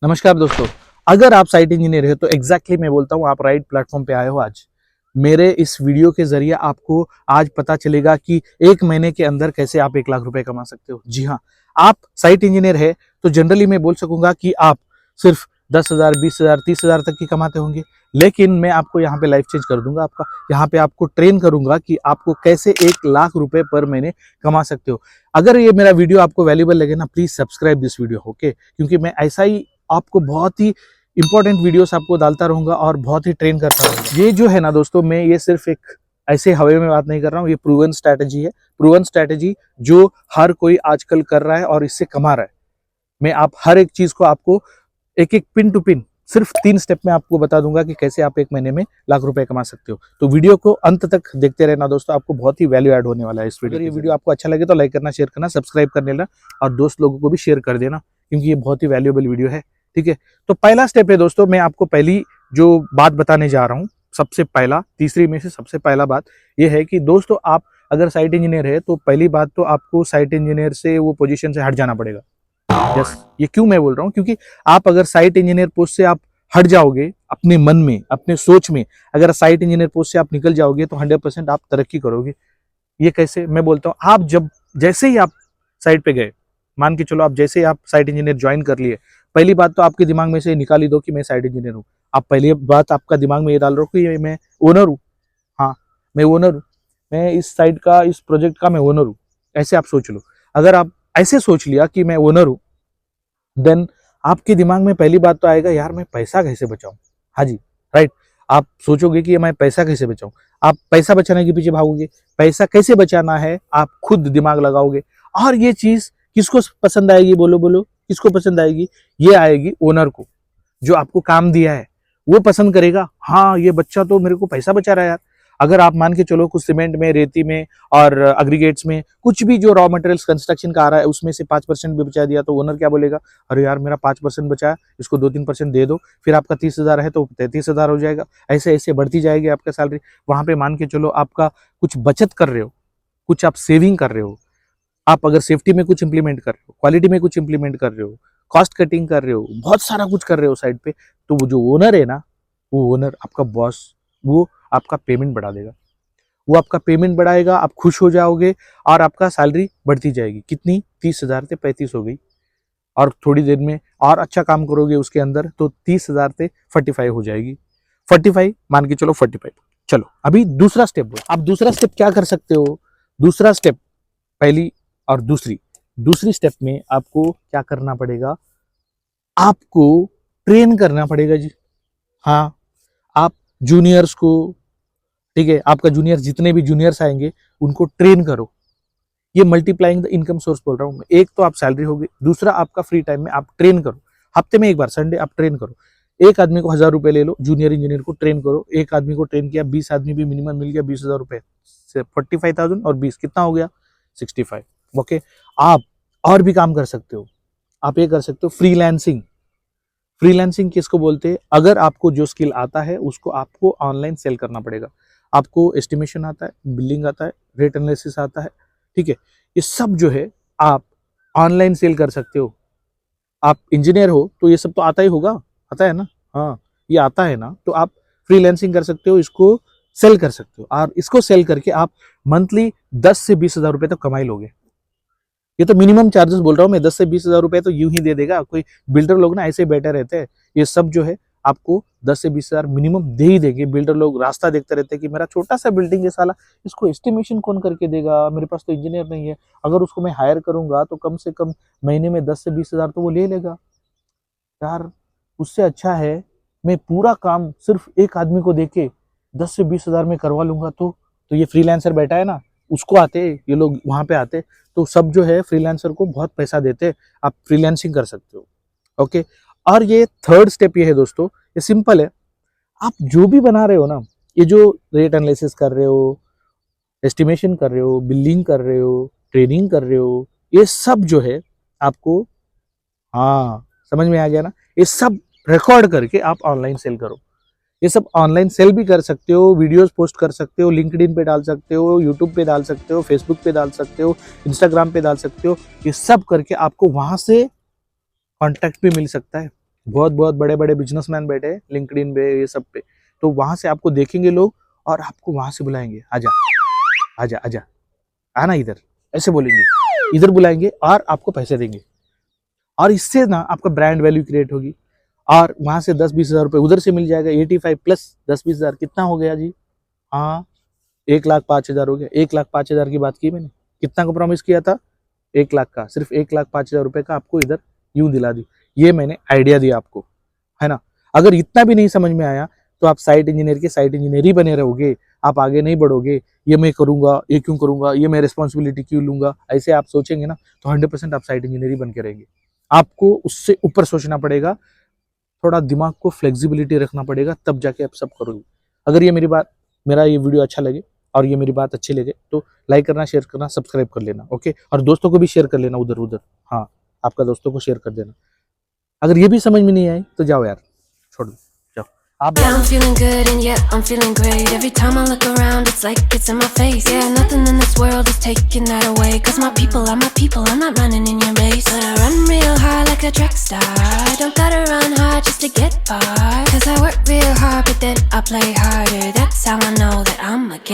नमस्कार दोस्तों। अगर आप साइट इंजीनियर है तो एग्जैक्टली मैं बोलता हूँ आप राइट प्लेटफॉर्म पे आए हो। आज मेरे इस वीडियो के जरिए आपको आज पता चलेगा कि एक महीने के अंदर कैसे आप 1 लाख रुपए कमा सकते हो। जी हाँ, आप साइट इंजीनियर है तो जनरली मैं बोल सकूंगा कि आप सिर्फ 10,000, 20,000, 30,000 तक की कमाते होंगे, लेकिन मैं आपको यहाँ पे लाइफ चेंज कर दूंगा। आपका यहाँ पे आपको ट्रेन करूंगा कि आपको कैसे 1 लाख रुपए पर महीने कमा सकते हो। अगर ये मेरा वीडियो आपको वैल्यूबल लगे ना, please subscribe this video, okay? क्योंकि मैं ऐसा ही आपको बहुत ही इंपॉर्टेंट वीडियोस आपको डालता रहूंगा और बहुत ही ट्रेन करता रहूंगा। ये जो है ना दोस्तों, मैं ये सिर्फ एक ऐसे हवा में बात नहीं कर रहा हूँ, ये प्रूवन स्ट्रैटेजी है। प्रूवन स्ट्रैटेजी जो हर कोई आजकल कर रहा है और इससे कमा रहा है। मैं आप हर एक चीज को आपको एक एक पिन टू पिन सिर्फ 3 स्टेप में आपको बता दूंगा कि कैसे आप 1 महीने में लाख रुपए कमा सकते हो। तो वीडियो को अंत तक देखते रहना दोस्तों, आपको बहुत ही वैल्यू ऐड होने वाला है इस वीडियो। अगर ये वीडियो आपको अच्छा लगे तो लाइक करना, शेयर करना, सब्सक्राइब कर लेना और दोस्त लोगों को भी शेयर कर देना, क्योंकि ये बहुत ही वैल्यूएबल वीडियो है। ठीक है, तो पहला स्टेप है दोस्तों, मैं आपको पहली जो बात बताने जा रहा हूँ, सबसे पहला, तीसरी में से सबसे पहला बात यह है कि दोस्तों आप अगर साइट इंजीनियर है तो पहली बात तो आपको साइट इंजीनियर से वो पोजीशन से हट जाना पड़ेगा। यस, ये क्यों मैं बोल रहा हूँ, क्योंकि आप अगर साइट इंजीनियर पोस्ट से आप हट जाओगे, अपने मन में, अपने सोच में अगर साइट इंजीनियर पोस्ट से आप निकल जाओगे तो 100% आप तरक्की करोगे। ये कैसे, मैं बोलता हूँ, आप जब जैसे ही आप साइट पे गए, मान के चलो आप जैसे ही आप साइट इंजीनियर ज्वाइन कर लिए, पहली बात तो आपके दिमाग में से निकाल ही दो कि मैं साइट इंजीनियर हूँ। आप पहली बात आपका दिमाग में ये डाल रहे हो कि मैं ओनर हूँ। हाँ, मैं ओनर हूँ, मैं इस साइट का, इस प्रोजेक्ट का मैं ओनर हूँ। ऐसे आप सोच लो। अगर आप ऐसे सोच लिया कि मैं ओनर हूँ, देन आपके दिमाग में पहली बात तो आएगा, यार मैं पैसा कैसे बचाऊं। हाँ जी, राइट। आप सोचोगे कि मैं पैसा कैसे बचाऊं, आप पैसा बचाने के पीछे भागोगे। पैसा कैसे बचाना है आप खुद दिमाग लगाओगे, और ये चीज किसको पसंद आएगी, बोलो बोलो, किसको पसंद आएगी? ये आएगी ओनर को, जो आपको काम दिया है। वो पसंद करेगा, हाँ ये बच्चा तो मेरे को पैसा बचा रहा है यार। अगर आप मान के चलो कुछ सीमेंट में, रेती में और एग्रीगेट्स में कुछ भी जो रॉ मटेरियल्स कंस्ट्रक्शन का आ रहा है उसमें से 5% भी बचा दिया, तो ओनर क्या बोलेगा? अरे यार मेरा 5% बचा है, इसको 2-3% दे दो, फिर आपका 30,000 है तो 33,000 हो जाएगा। ऐसे ऐसे बढ़ती जाएगी आपका सैलरी। वहां पे मान के चलो आपका कुछ बचत कर रहे हो, कुछ आप सेविंग कर रहे हो, आप अगर सेफ्टी में कुछ इंप्लीमेंट कर रहे हो, क्वालिटी में कुछ इंप्लीमेंट कर रहे हो, कॉस्ट कटिंग कर रहे हो, बहुत सारा कुछ कर रहे हो साइड पे, तो वो जो ओनर है ना, वो ओनर आपका बॉस, वो आपका पेमेंट बढ़ा देगा। वो आपका पेमेंट बढ़ाएगा, आप खुश हो जाओगे और आपका सैलरी बढ़ती जाएगी। कितनी? 30,000 से 35 हो गई, और थोड़ी देर में और अच्छा काम करोगे उसके अंदर तो 30,000 से 45 हो जाएगी। 45 मान के चलो, 45। चलो अभी दूसरा स्टेप दो। आप दूसरा स्टेप क्या कर सकते हो? दूसरा स्टेप, पहली और दूसरी स्टेप में आपको क्या करना पड़ेगा? आपको ट्रेन करना पड़ेगा जी। हाँ, आप जूनियर्स को, ठीक है, आपका जूनियर, जितने भी जूनियर्स आएंगे उनको ट्रेन करो। ये मल्टीप्लाइंग द इनकम सोर्स बोल रहा हूँ मैं। एक तो आप सैलरी होगी, दूसरा आपका फ्री टाइम में आप ट्रेन करो। हफ्ते में एक बार संडे आप ट्रेन करो। एक आदमी को 1,000 रुपए ले लो, जूनियर इंजीनियर को ट्रेन करो। एक आदमी को ट्रेन किया, 20 आदमी भी मिनिमम मिल गया, 20,000 रुपए से 45,000 और 20 कितना हो गया? 65। ओके, आप और भी काम कर सकते हो। आप ये कर सकते हो फ्रीलांसिंग। फ्रीलांसिंग किसको बोलते हैं? अगर आपको जो स्किल आता है उसको आपको ऑनलाइन सेल करना पड़ेगा। आपको एस्टिमेशन आता है, बिलिंग आता है, रेट एनालिसिस आता है, ठीक है, ये सब जो है आप ऑनलाइन सेल कर सकते हो। आप इंजीनियर हो तो ये सब तो आता ही होगा, आता है ना? हाँ, ये आता है ना, तो आप फ्रीलांसिंग कर सकते हो, इसको सेल कर सकते हो, और इसको सेल करके आप मंथली 10 से 20,000 रुपए तक कमाई लोगे। ये तो मिनिमम चार्जेस बोल रहा हूँ मैं, 10 से 20,000 रुपए तो यूं ही दे देगा कोई। बिल्डर लोग ना ऐसे बैठे रहते हैं, ये सब जो है आपको 10 से 20,000 मिनिमम दे ही देंगे। बिल्डर लोग रास्ता देखते रहते हैं कि मेरा छोटा सा बिल्डिंग है साला, इसको एस्टिमेशन कौन करके देगा, मेरे पास तो इंजीनियर नहीं है। अगर उसको मैं हायर करूंगा तो कम से कम महीने में 10 से 20,000 तो वो ले लेगा यार। उससे अच्छा है मैं पूरा काम सिर्फ एक आदमी को देके 10 से 20,000 में करवा लूंगा। तो ये फ्रीलांसर बैठा है ना, उसको आते, ये लोग वहां पे आते, तो सब जो है फ्रीलांसर को बहुत पैसा देते। आप फ्रीलांसिंग कर सकते हो, ओके। और ये थर्ड स्टेप ये है दोस्तों, ये सिंपल है। आप जो भी बना रहे हो ना, ये जो रेट एनालिसिस कर रहे हो, एस्टिमेशन कर रहे हो, बिलिंग कर रहे हो, ट्रेनिंग कर रहे हो, ये सब जो है आपको, हाँ समझ में आ गया ना, ये सब रिकॉर्ड करके आप ऑनलाइन सेल करो। ये सब ऑनलाइन सेल भी कर सकते हो, वीडियोस पोस्ट कर सकते हो, लिंक्डइन पे डाल सकते हो, यूट्यूब पे डाल सकते हो, फेसबुक पे डाल सकते हो, इंस्टाग्राम पे डाल सकते हो। ये सब करके आपको वहां से कॉन्टैक्ट भी मिल सकता है, बहुत बहुत बड़े बड़े बिजनेसमैन बैठे हैं लिंक्डइन पे, ये सब पे, तो वहां से आपको देखेंगे लोग और आपको वहां से बुलाएंगे, आजा आजा आजा, आना इधर, ऐसे बोलेंगे, इधर बुलाएंगे और आपको पैसे देंगे। और इससे ना आपका ब्रांड वैल्यू क्रिएट होगी और वहां से 10-20 हज़ार रुपये उधर से मिल जाएगा। 85 प्लस 10-20 हज़ार कितना हो गया जी? हाँ, 1,05,000 हो गया। 1,05,000 की बात की मैंने, कितना को प्रॉमिस किया था? 1 लाख का, सिर्फ 1,05,000 रुपये का आपको इधर यूं दिला दी। ये मैंने आइडिया दिया आपको, है ना। अगर इतना भी नहीं समझ में आया तो आप साइट इंजीनियर के साइट इंजीनियर ही बने रहोगे, आप आगे नहीं बढ़ोगे। ये मैं करूंगा, ये क्यों करूंगा, ये मैं रिस्पॉन्सिबिलिटी क्यों लूंगा, ऐसे आप सोचेंगे ना तो 100% आप साइट इंजीनियर ही बन के रहेंगे। आपको उससे ऊपर सोचना पड़ेगा, थोड़ा दिमाग को फ्लेक्सिबिलिटी रखना पड़ेगा, तब जाके आप सब करोगे। अगर ये मेरा ये वीडियो अच्छा लगे और ये मेरी बात अच्छी लगे तो लाइक करना, शेयर करना, सब्सक्राइब कर लेना, ओके। और दोस्तों को भी शेयर कर लेना उधर उधर, हाँ, आपका दोस्तों को शेयर कर देना। अगर ये भी समझ में नहीं आई तो जाओ यार, छोड़ दो, जाओ आप। Yeah, I'm feeling good and yeah, I'm feeling great. Every time I look around, it's like it's in my face. Yeah, nothing in this world is taking that away. Cause my people are my people, I'm not running in your race. But I run real hard like a track star. I don't gotta run hard just to get far. Cause I work real hard, but then I play harder. That's how I know that I'm a